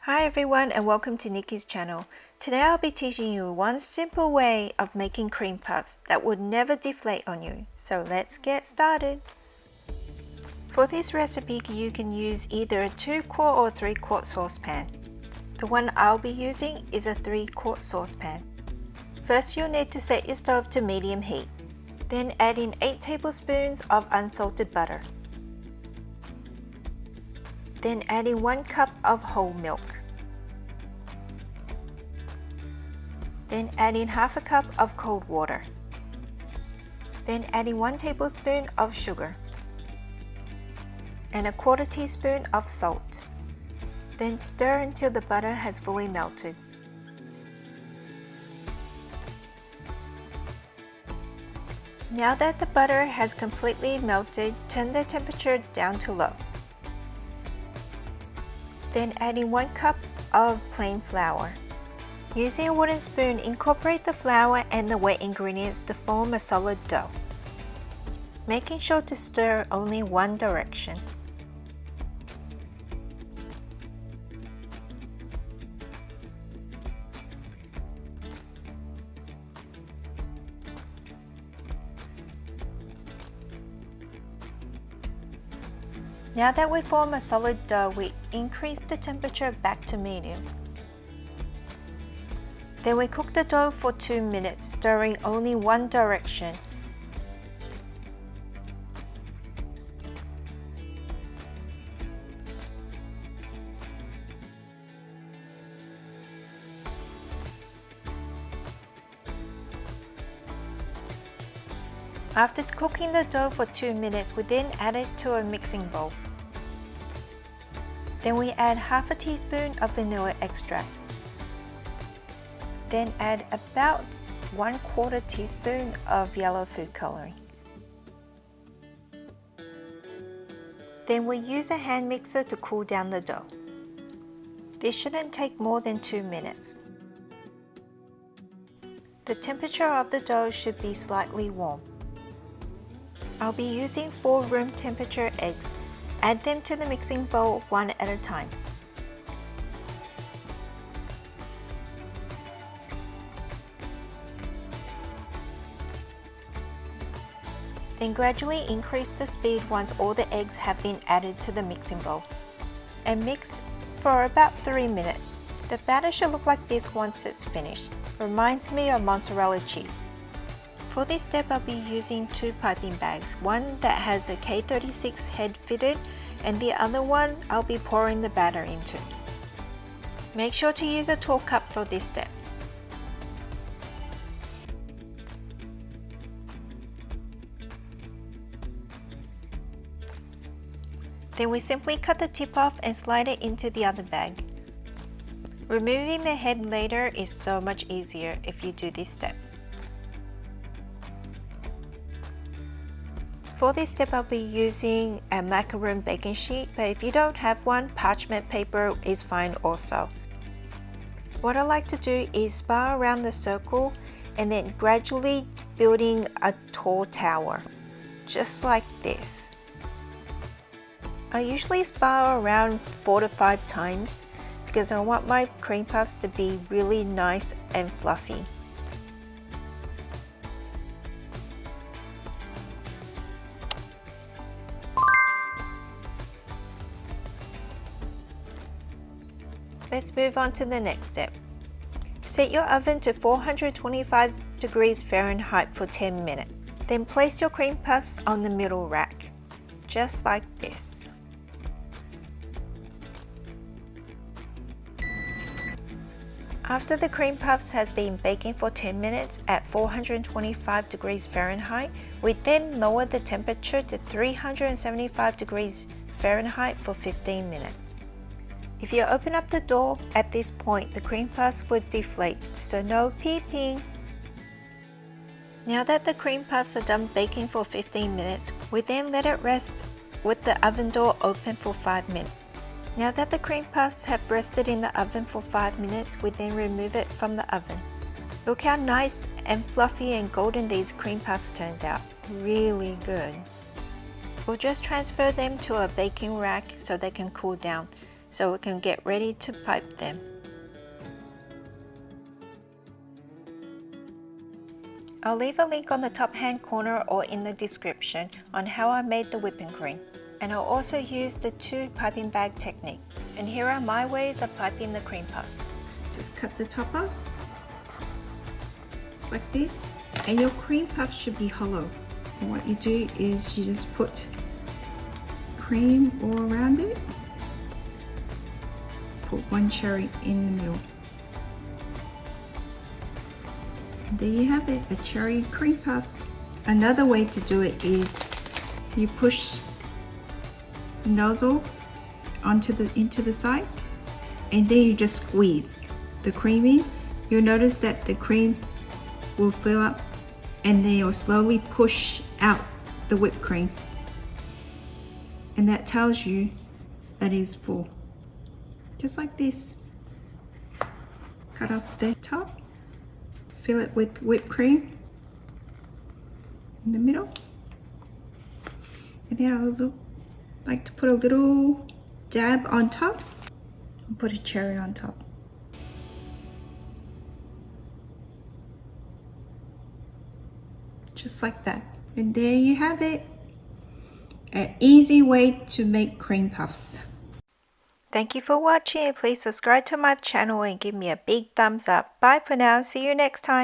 Hi everyone and welcome to Nikki's channel. Today I'll be teaching you one simple way of making cream puffs that would never deflate on you. So let's get started. For this recipe you can use either a 2-quart or 3-quart saucepan. The one I'll be using is a 3-quart saucepan. First you'll need to set your stove to medium heat. Then add in 8 tablespoons of unsalted butter. Then add in 1 cup of whole milk. Then add in half a cup of cold water. Then add in 1 tablespoon of sugar and a 1/4 teaspoon of salt. Then stir until the butter has fully melted. Now that the butter has completely melted, turn the temperature down to low. Then add in 1 cup of plain flour. Using a wooden spoon, incorporate the flour and the wet ingredients to form a solid dough, making sure to stir only one direction. Now that we form a solid dough, we increase the temperature back to medium. Then we cook the dough for 2 minutes, stirring only one direction. After cooking the dough for 2 minutes, we then add it to a mixing bowl. Then we add half a teaspoon of vanilla extract. Then add about 1/4 teaspoon of yellow food coloring. Then we use a hand mixer to cool down the dough. This shouldn't take more than 2 minutes. The temperature of the dough should be slightly warm. I'll be using 4 room temperature eggs. Add them to the mixing bowl one at a time. Then gradually increase the speed once all the eggs have been added to the mixing bowl. And mix for about 3 minutes. The batter should look like this once it's finished. Reminds me of mozzarella cheese. For this step I'll be using 2 piping bags, one that has a K36 head fitted and the other one I'll be pouring the batter into. Make sure to use a tall cup for this step. Then we simply cut the tip off and slide it into the other bag. Removing the head later is so much easier if you do this step. For this step I'll be using a macaroon baking sheet, but if you don't have one, parchment paper is fine also. What I like to do is spar around the circle and then gradually building a tall tower, just like this. I usually spar around 4 to 5 times because I want my cream puffs to be really nice and fluffy. Let's move on to the next step. Set your oven to 425 degrees Fahrenheit for 10 minutes. Then place your cream puffs on the middle rack, just like this. After the cream puffs has been baking for 10 minutes at 425 degrees Fahrenheit, we then lower the temperature to 375 degrees Fahrenheit for 15 minutes. If you open up the door at this point, the cream puffs would deflate, so no peeping. Now that the cream puffs are done baking for 15 minutes, we then let it rest with the oven door open for 5 minutes. Now that the cream puffs have rested in the oven for 5 minutes, we then remove it from the oven. Look how nice and fluffy and golden these cream puffs turned out. Really good. We'll just transfer them to a baking rack so they can cool down. so we can get ready to pipe them. I'll leave a link on the top hand corner or in the description on how I made the whipping cream. And I'll also use the 2 piping bag technique. And here are my ways of piping the cream puff. Just cut the top off, just like this. And your cream puff should be hollow. And what you do is you just put cream all around it. Put 1 cherry in the middle. And there you have it, a cherry cream puff. Another way to do it is you push the nozzle into the side, and then you just squeeze the cream in. You'll notice that the cream will fill up, and then you'll slowly push out the whipped cream, and that tells you that it is full. Just like this. Cut off the top, fill it with whipped cream in the middle, and then I would like to put a little dab on top and put a cherry on top. Just like that. And there you have it. An easy way to make cream puffs. Thank you for watching. Please subscribe to my channel and give me a big thumbs up. Bye for now. See you next time.